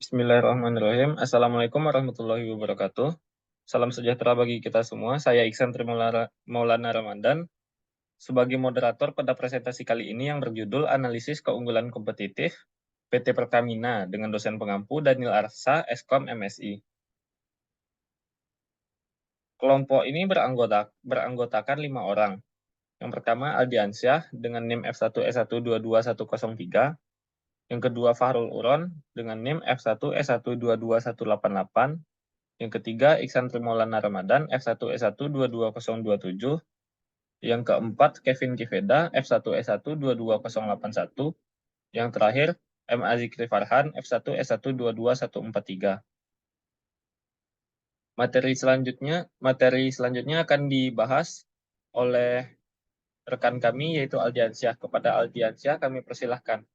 Bismillahirrahmanirrahim. Assalamualaikum warahmatullahi wabarakatuh. Salam sejahtera bagi kita semua. Saya Iksan Maulana Ramadan sebagai moderator pada presentasi kali ini yang berjudul Analisis Keunggulan Kompetitif PT Pertamina dengan dosen pengampu Daniel Arsa, Eskom MSI. Kelompok ini beranggotakan 5 orang. Yang pertama Aldiansyah dengan NIM F1S122103. Yang kedua Fahrul Uron dengan NIM F1S1221188. Yang ketiga Iksan Maulana Ramadan F1S1 22027. Yang keempat Kevin Kiveda F1S1 22081. Yang terakhir M. Azikri Farhan F1S1 22143. Materi selanjutnya akan dibahas oleh rekan kami yaitu Aldiansyah. Kepada Aldiansyah kami persilahkan.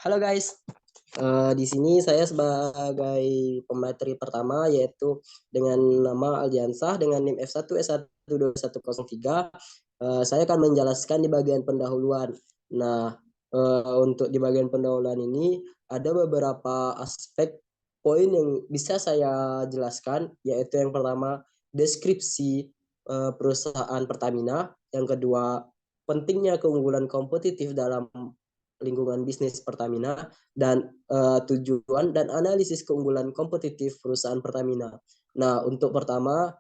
Halo guys, di sini saya sebagai pemateri pertama yaitu dengan nama Aldiansah dengan NIM F1S12103. Saya akan menjelaskan di bagian pendahuluan. Nah, untuk di bagian pendahuluan ini ada beberapa aspek poin yang bisa saya jelaskan, yaitu yang pertama deskripsi perusahaan Pertamina, yang kedua pentingnya keunggulan kompetitif dalam lingkungan bisnis Pertamina, dan tujuan dan analisis keunggulan kompetitif perusahaan Pertamina. Nah, untuk pertama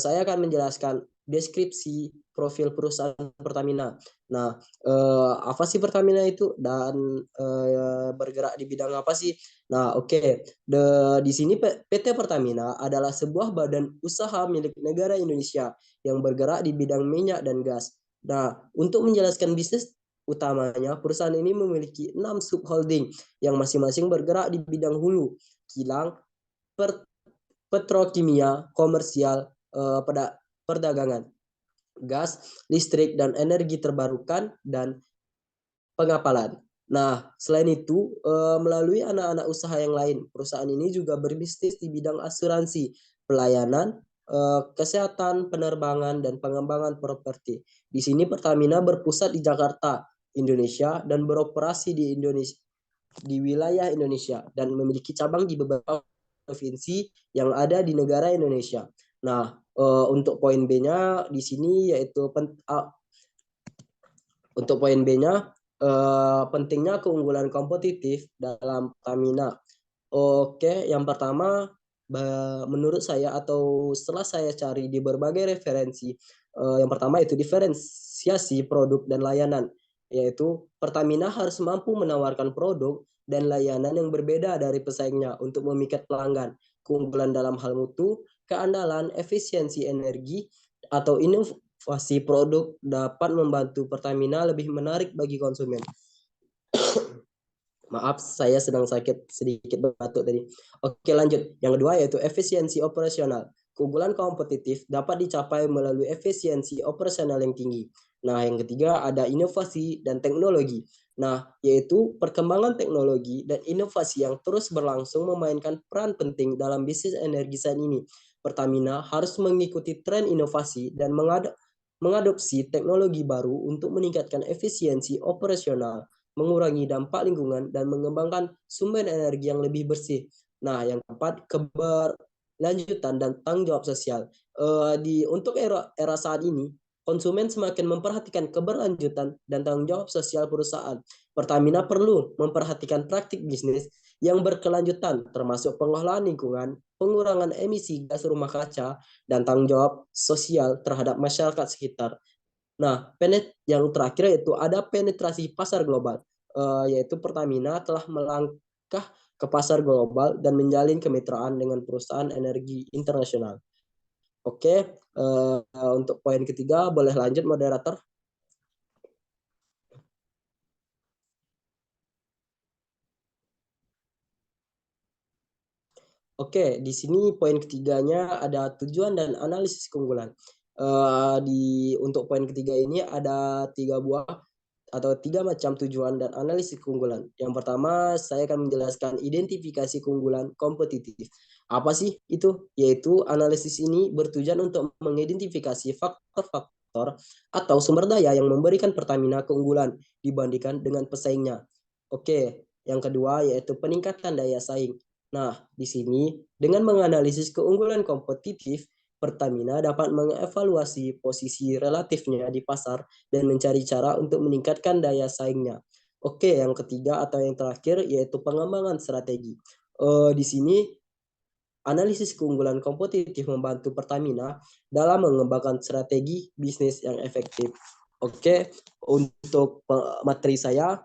saya akan menjelaskan deskripsi profil perusahaan Pertamina. Nah, apa sih Pertamina itu dan bergerak di bidang apa sih? Nah, oke. Di sini PT Pertamina adalah sebuah badan usaha milik negara Indonesia yang bergerak di bidang minyak dan gas. Nah, untuk menjelaskan bisnis utamanya, perusahaan ini memiliki 6 subholding yang masing-masing bergerak di bidang hulu, kilang, petrokimia, komersial, perdagangan, gas, listrik, dan energi terbarukan, dan pengapalan. Nah, selain itu, melalui anak-anak usaha yang lain, perusahaan ini juga berbisnis di bidang asuransi, pelayanan, kesehatan, penerbangan, dan pengembangan properti. Di sini Pertamina berpusat di Jakarta, Indonesia, dan beroperasi di wilayah Indonesia dan memiliki cabang di beberapa provinsi yang ada di negara Indonesia. Nah, untuk poin B-nya di sini yaitu untuk poin B-nya pentingnya keunggulan kompetitif dalam Pertamina. Oke, yang pertama menurut saya atau setelah saya cari di berbagai referensi, yang pertama itu diferensiasi produk dan layanan, yaitu Pertamina harus mampu menawarkan produk dan layanan yang berbeda dari pesaingnya untuk memikat pelanggan. Keunggulan dalam hal mutu, keandalan, efisiensi energi, atau inovasi produk dapat membantu Pertamina lebih menarik bagi konsumen. Maaf, saya sedang sakit sedikit batuk tadi. Oke, lanjut. Yang kedua yaitu efisiensi operasional. Keunggulan kompetitif dapat dicapai melalui efisiensi operasional yang tinggi. Nah, yang ketiga ada inovasi dan teknologi. Nah, yaitu perkembangan teknologi dan inovasi yang terus berlangsung memainkan peran penting dalam bisnis energi saat ini. Pertamina harus mengikuti tren inovasi dan mengadopsi teknologi baru untuk meningkatkan efisiensi operasional, mengurangi dampak lingkungan, dan mengembangkan sumber energi yang lebih bersih. Nah, yang keempat, keberlanjutan dan tanggung jawab sosial. Untuk era saat ini, konsumen semakin memperhatikan keberlanjutan dan tanggung jawab sosial perusahaan. Pertamina perlu memperhatikan praktik bisnis yang berkelanjutan, termasuk pengelolaan lingkungan, pengurangan emisi gas rumah kaca, dan tanggung jawab sosial terhadap masyarakat sekitar. Nah, yang terakhir yaitu ada penetrasi pasar global, yaitu Pertamina telah melangkah ke pasar global dan menjalin kemitraan dengan perusahaan energi internasional. Oke, untuk poin ketiga boleh lanjut moderator. Oke, di sini poin ketiganya ada tujuan dan analisis keunggulan. Untuk poin ketiga ini ada 3 macam tujuan dan analisis keunggulan. Yang pertama, saya akan menjelaskan identifikasi keunggulan kompetitif. Apa sih itu? Yaitu analisis ini bertujuan untuk mengidentifikasi faktor-faktor faktor atau sumber daya yang memberikan Pertamina keunggulan dibandingkan dengan pesaingnya. Oke, yang kedua yaitu peningkatan daya saing. Nah, di sini dengan menganalisis keunggulan kompetitif, Pertamina dapat mengevaluasi posisi relatifnya di pasar dan mencari cara untuk meningkatkan daya saingnya. Oke, yang ketiga atau yang terakhir yaitu pengembangan strategi. Di sini analisis keunggulan kompetitif membantu Pertamina dalam mengembangkan strategi bisnis yang efektif. Oke, untuk materi saya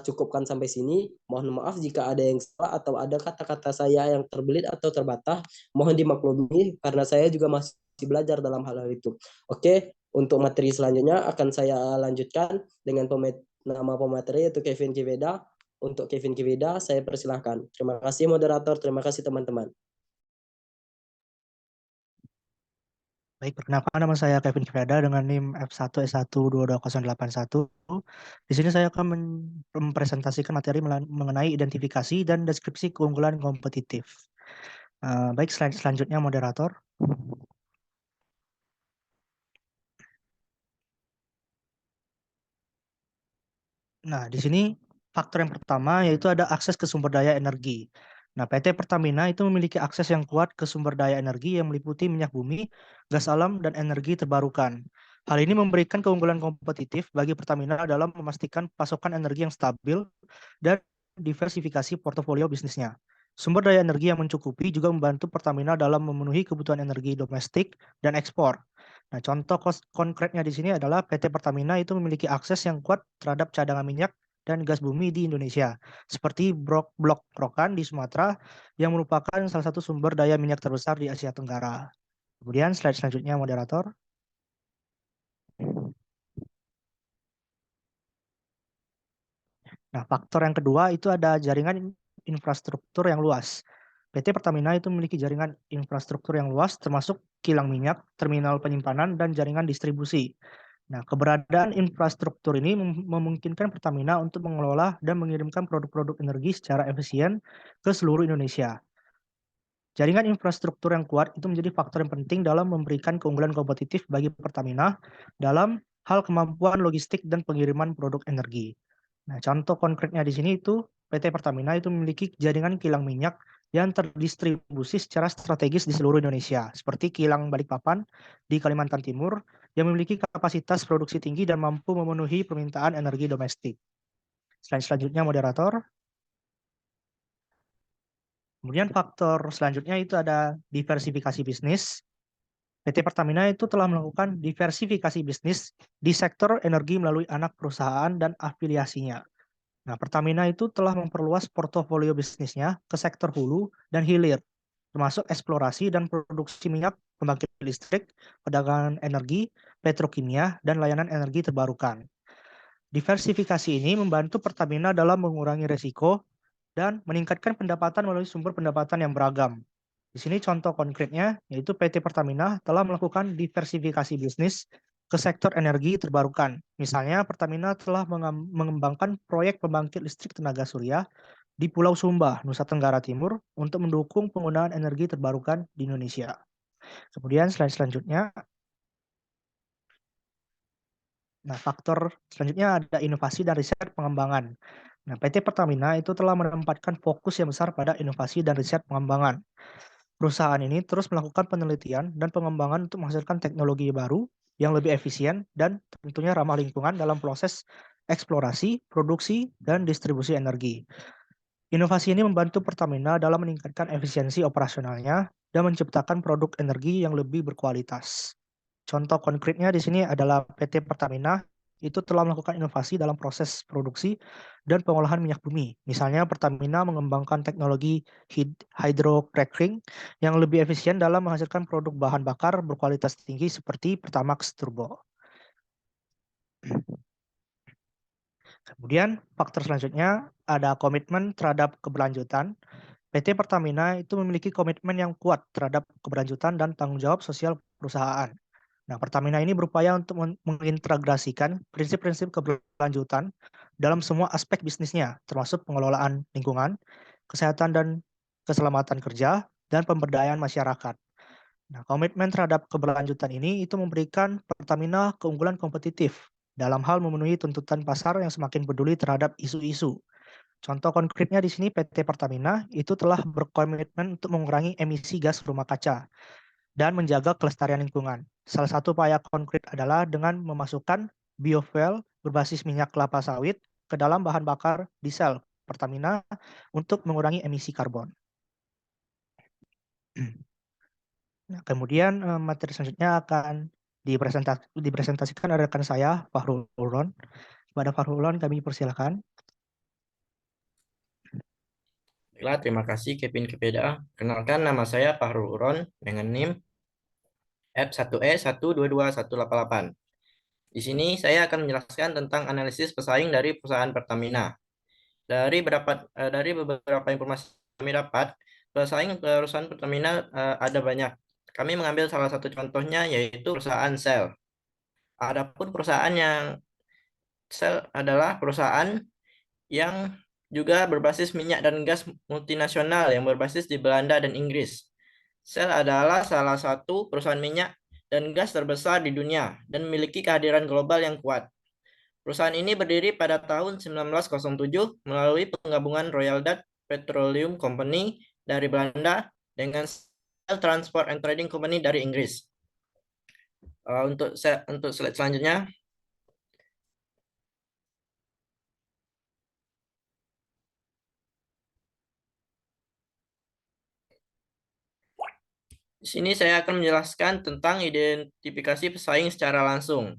cukupkan sampai sini. Mohon maaf jika ada yang salah atau ada kata-kata saya yang terbelit atau terbatas. Mohon dimaklumi karena saya juga masih belajar dalam hal itu. Oke, untuk materi selanjutnya akan saya lanjutkan dengan nama pemateri yaitu Kevin Kiveda. Untuk Kevin Kiveda, saya persilahkan. Terima kasih moderator, terima kasih teman-teman. Baik, perkenalkan nama saya Kevin Kiveda dengan NIM F1S1228081. Di sini saya akan mempresentasikan materi mengenai identifikasi dan deskripsi keunggulan kompetitif. Baik, selanjutnya moderator. Nah, di sini faktor yang pertama yaitu ada akses ke sumber daya energi. Nah, PT Pertamina itu memiliki akses yang kuat ke sumber daya energi yang meliputi minyak bumi, gas alam, dan energi terbarukan. Hal ini memberikan keunggulan kompetitif bagi Pertamina dalam memastikan pasokan energi yang stabil dan diversifikasi portofolio bisnisnya. Sumber daya energi yang mencukupi juga membantu Pertamina dalam memenuhi kebutuhan energi domestik dan ekspor. Nah, contoh konkretnya di sini adalah PT Pertamina itu memiliki akses yang kuat terhadap cadangan minyak dan gas bumi di Indonesia, seperti Blok Rokan di Sumatera yang merupakan salah satu sumber daya minyak terbesar di Asia Tenggara. Kemudian slide selanjutnya moderator. Nah, faktor yang kedua itu ada jaringan infrastruktur yang luas. PT Pertamina itu memiliki jaringan infrastruktur yang luas termasuk kilang minyak, terminal penyimpanan, dan jaringan distribusi. Nah, keberadaan infrastruktur ini memungkinkan Pertamina untuk mengelola dan mengirimkan produk-produk energi secara efisien ke seluruh Indonesia. Jaringan infrastruktur yang kuat itu menjadi faktor yang penting dalam memberikan keunggulan kompetitif bagi Pertamina dalam hal kemampuan logistik dan pengiriman produk energi. Nah, contoh konkretnya di sini itu PT Pertamina itu memiliki jaringan kilang minyak yang terdistribusi secara strategis di seluruh Indonesia, seperti kilang Balikpapan di Kalimantan Timur yang memiliki kapasitas produksi tinggi dan mampu memenuhi permintaan energi domestik. Selanjutnya moderator. Kemudian faktor selanjutnya itu ada diversifikasi bisnis. PT Pertamina itu telah melakukan diversifikasi bisnis di sektor energi melalui anak perusahaan dan afiliasinya. Nah, Pertamina itu telah memperluas portofolio bisnisnya ke sektor hulu dan hilir, termasuk eksplorasi dan produksi minyak, pembangkit listrik, perdagangan energi, petrokimia, dan layanan energi terbarukan. Diversifikasi ini membantu Pertamina dalam mengurangi risiko dan meningkatkan pendapatan melalui sumber pendapatan yang beragam. Di sini contoh konkretnya yaitu PT Pertamina telah melakukan diversifikasi bisnis ke sektor energi terbarukan. Misalnya Pertamina telah mengembangkan proyek pembangkit listrik tenaga surya di Pulau Sumba, Nusa Tenggara Timur untuk mendukung penggunaan energi terbarukan di Indonesia. Kemudian selanjutnya, nah faktor selanjutnya ada inovasi dan riset pengembangan. Nah, PT Pertamina itu telah menempatkan fokus yang besar pada inovasi dan riset pengembangan. Perusahaan ini terus melakukan penelitian dan pengembangan untuk menghasilkan teknologi baru yang lebih efisien dan tentunya ramah lingkungan dalam proses eksplorasi, produksi, dan distribusi energi. Inovasi ini membantu Pertamina dalam meningkatkan efisiensi operasionalnya dan menciptakan produk energi yang lebih berkualitas. Contoh konkretnya di sini adalah PT Pertamina itu telah melakukan inovasi dalam proses produksi dan pengolahan minyak bumi. Misalnya Pertamina mengembangkan teknologi hydrocracking yang lebih efisien dalam menghasilkan produk bahan bakar berkualitas tinggi seperti Pertamax Turbo. Kemudian faktor selanjutnya ada komitmen terhadap keberlanjutan. PT Pertamina itu memiliki komitmen yang kuat terhadap keberlanjutan dan tanggung jawab sosial perusahaan. Nah, Pertamina ini berupaya untuk mengintegrasikan prinsip-prinsip keberlanjutan dalam semua aspek bisnisnya, termasuk pengelolaan lingkungan, kesehatan dan keselamatan kerja, dan pemberdayaan masyarakat. Nah, komitmen terhadap keberlanjutan ini itu memberikan Pertamina keunggulan kompetitif dalam hal memenuhi tuntutan pasar yang semakin peduli terhadap isu-isu. Contoh konkretnya di sini PT Pertamina itu telah berkomitmen untuk mengurangi emisi gas rumah kaca dan menjaga kelestarian lingkungan. Salah satu upaya konkret adalah dengan memasukkan biofuel berbasis minyak kelapa sawit ke dalam bahan bakar diesel Pertamina untuk mengurangi emisi karbon. Nah, kemudian materi selanjutnya akan dipresentasikan oleh rekan saya, Fahrul Huron. Kepada Fahrul Huron kami persilakan. Baiklah, terima kasih Kevin Kepeda. Kenalkan, nama saya Fahrul Huron dengan NIM F1E1221188. Di sini saya akan menjelaskan tentang analisis pesaing dari perusahaan Pertamina. Dari beberapa informasi kami dapat, pesaing perusahaan Pertamina ada banyak. Kami mengambil salah satu contohnya yaitu perusahaan Shell. Adapun perusahaan yang Shell adalah perusahaan yang juga berbasis minyak dan gas multinasional yang berbasis di Belanda dan Inggris. Shell adalah salah satu perusahaan minyak dan gas terbesar di dunia dan memiliki kehadiran global yang kuat. Perusahaan ini berdiri pada tahun 1907 melalui penggabungan Royal Dutch Petroleum Company dari Belanda dengan Shell Transport and Trading Company dari Inggris. Untuk slide selanjutnya, di sini saya akan menjelaskan tentang identifikasi pesaing secara langsung.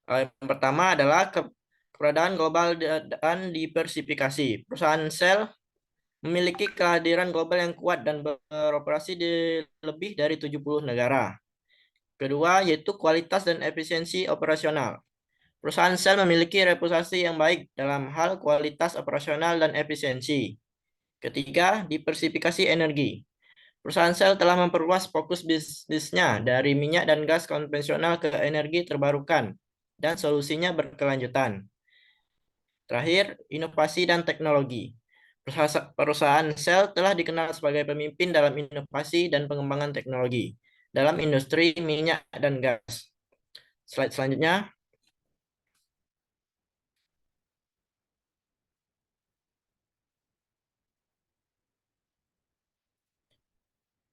Yang pertama adalah keberadaan global dan diversifikasi. Perusahaan Shell memiliki kehadiran global yang kuat dan beroperasi di lebih dari 70 negara. Kedua, yaitu kualitas dan efisiensi operasional. Perusahaan Shell memiliki reputasi yang baik dalam hal kualitas operasional dan efisiensi. Ketiga, diversifikasi energi. Perusahaan Shell telah memperluas fokus bisnisnya dari minyak dan gas konvensional ke energi terbarukan dan solusinya berkelanjutan. Terakhir, inovasi dan teknologi. Perusahaan Shell telah dikenal sebagai pemimpin dalam inovasi dan pengembangan teknologi dalam industri minyak dan gas. Slide selanjutnya.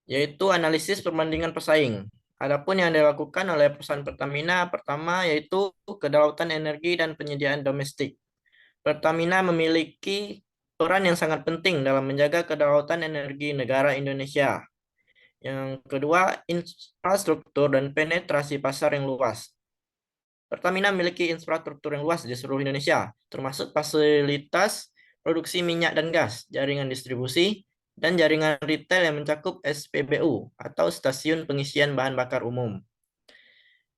Yaitu analisis perbandingan pesaing. Adapun yang dilakukan oleh perusahaan Pertamina pertama yaitu kedaulatan energi dan penyediaan domestik. Pertamina memiliki peran yang sangat penting dalam menjaga kedaulatan energi negara Indonesia. Yang kedua, infrastruktur dan penetrasi pasar yang luas. Pertamina memiliki infrastruktur yang luas di seluruh Indonesia, termasuk fasilitas produksi minyak dan gas, jaringan distribusi, dan jaringan retail yang mencakup SPBU atau stasiun pengisian bahan bakar umum.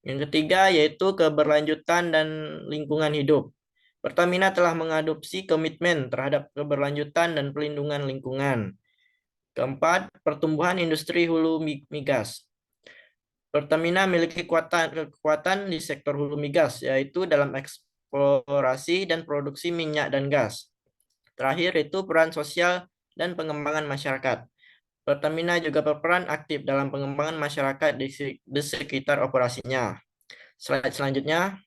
Yang ketiga yaitu keberlanjutan dan lingkungan hidup. Pertamina telah mengadopsi komitmen terhadap keberlanjutan dan pelindungan lingkungan. Keempat, pertumbuhan industri hulu migas. Pertamina memiliki kekuatan di sektor hulu migas, yaitu dalam eksplorasi dan produksi minyak dan gas. Terakhir itu peran sosial dan pengembangan masyarakat. Pertamina juga berperan aktif dalam pengembangan masyarakat di sekitar operasinya. Slide selanjutnya.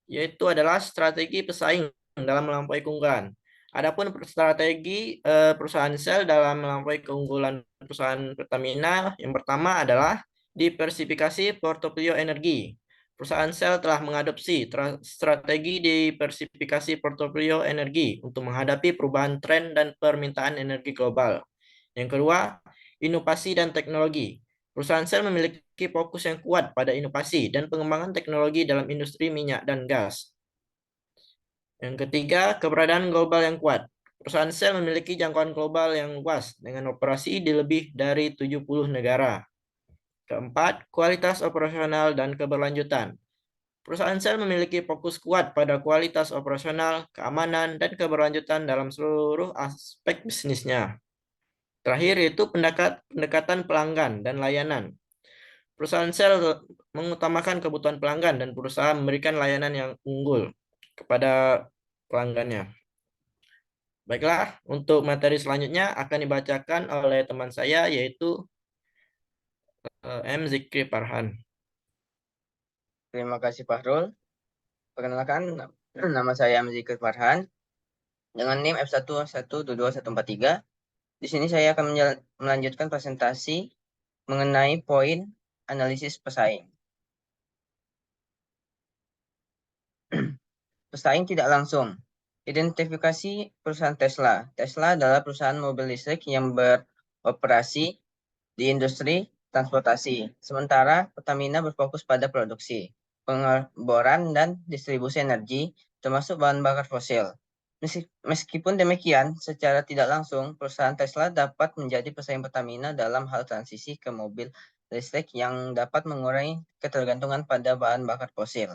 Yaitu adalah strategi pesaing dalam melampaui keunggulan. Adapun strategi perusahaan Shell dalam melampaui keunggulan perusahaan Pertamina, yang pertama adalah diversifikasi portofolio energi. Perusahaan Shell telah mengadopsi strategi diversifikasi portofolio energi untuk menghadapi perubahan tren dan permintaan energi global. Yang kedua, inovasi dan teknologi. Perusahaan Shell memiliki fokus yang kuat pada inovasi dan pengembangan teknologi dalam industri minyak dan gas. Yang ketiga, keberadaan global yang kuat. Perusahaan Shell memiliki jangkauan global yang luas dengan operasi di lebih dari 70 negara. Keempat, kualitas operasional dan keberlanjutan. Perusahaan Shell memiliki fokus kuat pada kualitas operasional, keamanan, dan keberlanjutan dalam seluruh aspek bisnisnya. Terakhir yaitu pendekatan pelanggan dan layanan. Perusahaan sel mengutamakan kebutuhan pelanggan dan berusaha memberikan layanan yang unggul kepada pelanggannya. Baiklah, untuk materi selanjutnya akan dibacakan oleh teman saya yaitu M. Zikri Farhan. Terima kasih Fahrul. Perkenalkan, nama saya M. Zikri Farhan dengan NIM F1122143. Di sini saya akan melanjutkan presentasi mengenai poin analisis pesaing. Pesaing tidak langsung. Identifikasi perusahaan Tesla. Tesla adalah perusahaan mobil listrik yang beroperasi di industri transportasi. Sementara Pertamina berfokus pada produksi, pengeboran, dan distribusi energi, termasuk bahan bakar fosil. Meskipun demikian, secara tidak langsung, perusahaan Tesla dapat menjadi pesaing Pertamina dalam hal transisi ke mobil listrik yang dapat mengurangi ketergantungan pada bahan bakar fosil.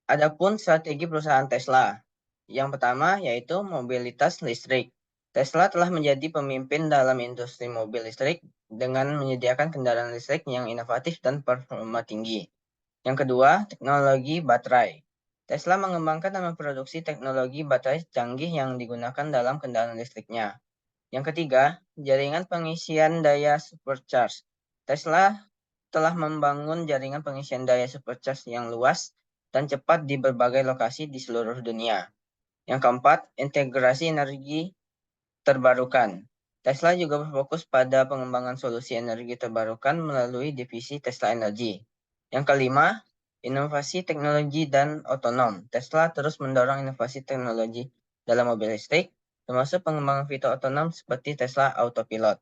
Adapun strategi perusahaan Tesla, yang pertama yaitu mobilitas listrik. Tesla telah menjadi pemimpin dalam industri mobil listrik dengan menyediakan kendaraan listrik yang inovatif dan performa tinggi. Yang kedua, teknologi baterai. Tesla mengembangkan dan memproduksi teknologi baterai canggih yang digunakan dalam kendaraan listriknya. Yang ketiga, jaringan pengisian daya supercharge. Tesla telah membangun jaringan pengisian daya supercharge yang luas dan cepat di berbagai lokasi di seluruh dunia. Yang keempat, integrasi energi terbarukan. Tesla juga berfokus pada pengembangan solusi energi terbarukan melalui divisi Tesla Energy. Yang kelima, inovasi teknologi dan otonom. Tesla terus mendorong inovasi teknologi dalam mobil listrik, termasuk pengembangan fitur otonom seperti Tesla Autopilot.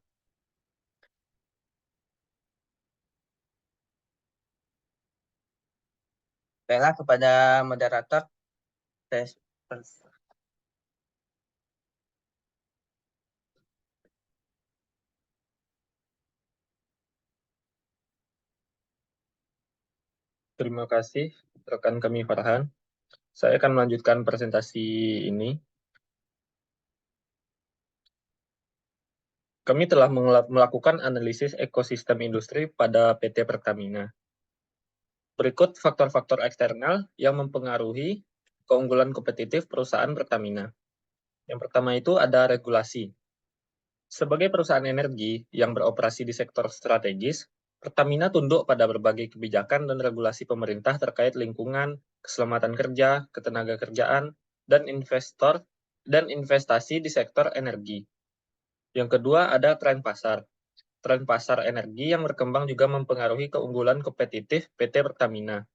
Baiklah, kepada moderator, Terima kasih rekan kami Farhan. Saya akan melanjutkan presentasi ini. Kami telah melakukan analisis ekosistem industri pada PT Pertamina. Berikut faktor-faktor eksternal yang mempengaruhi keunggulan kompetitif perusahaan Pertamina. Yang pertama itu ada regulasi. Sebagai perusahaan energi yang beroperasi di sektor strategis, Pertamina tunduk pada berbagai kebijakan dan regulasi pemerintah terkait lingkungan, keselamatan kerja, ketenagakerjaan, dan investasi di sektor energi. Yang kedua ada tren pasar. Tren pasar energi yang berkembang juga mempengaruhi keunggulan kompetitif PT Pertamina.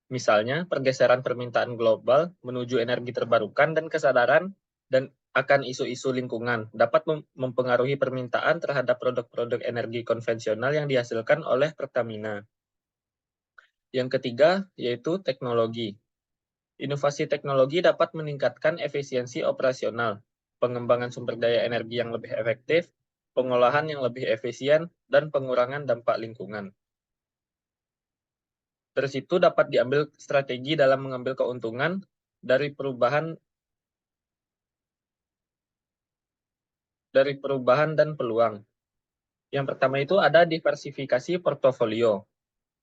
Misalnya, pergeseran permintaan global menuju energi terbarukan dan kesadaran dan akan isu-isu lingkungan dapat mempengaruhi permintaan terhadap produk-produk energi konvensional yang dihasilkan oleh Pertamina. Yang ketiga, yaitu teknologi. Inovasi teknologi dapat meningkatkan efisiensi operasional, pengembangan sumber daya energi yang lebih efektif, pengolahan yang lebih efisien, dan pengurangan dampak lingkungan. Dari situ dapat diambil strategi dalam mengambil keuntungan dari perubahan dan peluang. Yang pertama itu ada diversifikasi portofolio,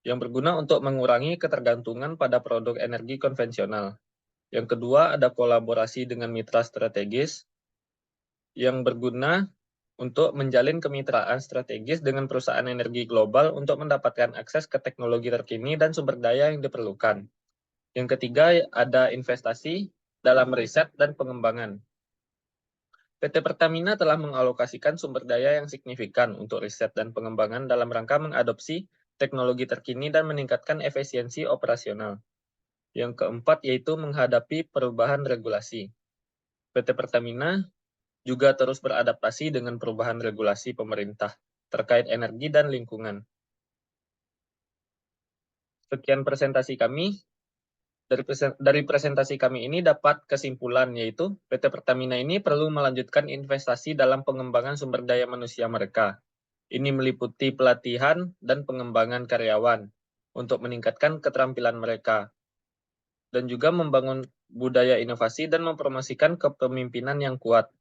yang berguna untuk mengurangi ketergantungan pada produk energi konvensional. Yang kedua ada kolaborasi dengan mitra strategis, yang berguna untuk menjalin kemitraan strategis dengan perusahaan energi global untuk mendapatkan akses ke teknologi terkini dan sumber daya yang diperlukan. Yang ketiga ada investasi dalam riset dan pengembangan. PT Pertamina telah mengalokasikan sumber daya yang signifikan untuk riset dan pengembangan dalam rangka mengadopsi teknologi terkini dan meningkatkan efisiensi operasional. Yang keempat yaitu menghadapi perubahan regulasi. PT Pertamina juga terus beradaptasi dengan perubahan regulasi pemerintah terkait energi dan lingkungan. Sekian presentasi kami. Dari presentasi kami ini dapat kesimpulan yaitu PT Pertamina ini perlu melanjutkan investasi dalam pengembangan sumber daya manusia mereka. Ini meliputi pelatihan dan pengembangan karyawan untuk meningkatkan keterampilan mereka dan juga membangun budaya inovasi dan mempromosikan kepemimpinan yang kuat.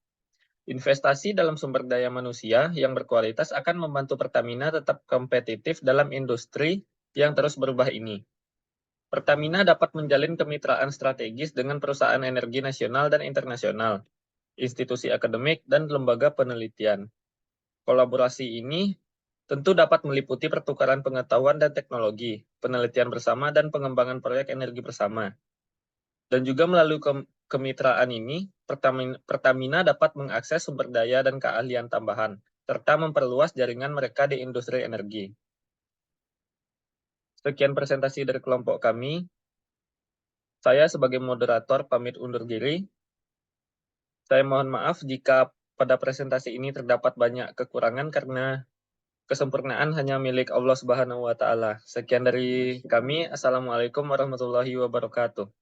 Investasi dalam sumber daya manusia yang berkualitas akan membantu Pertamina tetap kompetitif dalam industri yang terus berubah ini. Pertamina dapat menjalin kemitraan strategis dengan perusahaan energi nasional dan internasional, institusi akademik, dan lembaga penelitian. Kolaborasi ini tentu dapat meliputi pertukaran pengetahuan dan teknologi, penelitian bersama, dan pengembangan proyek energi bersama. Dan juga melalui kemitraan ini, Pertamina dapat mengakses sumber daya dan keahlian tambahan, serta memperluas jaringan mereka di industri energi. Sekian presentasi dari kelompok kami. Saya sebagai moderator pamit undur diri. Saya mohon maaf jika pada presentasi ini terdapat banyak kekurangan karena kesempurnaan hanya milik Allah Subhanahu wa Ta'ala. Sekian dari kami. Assalamualaikum warahmatullahi wabarakatuh.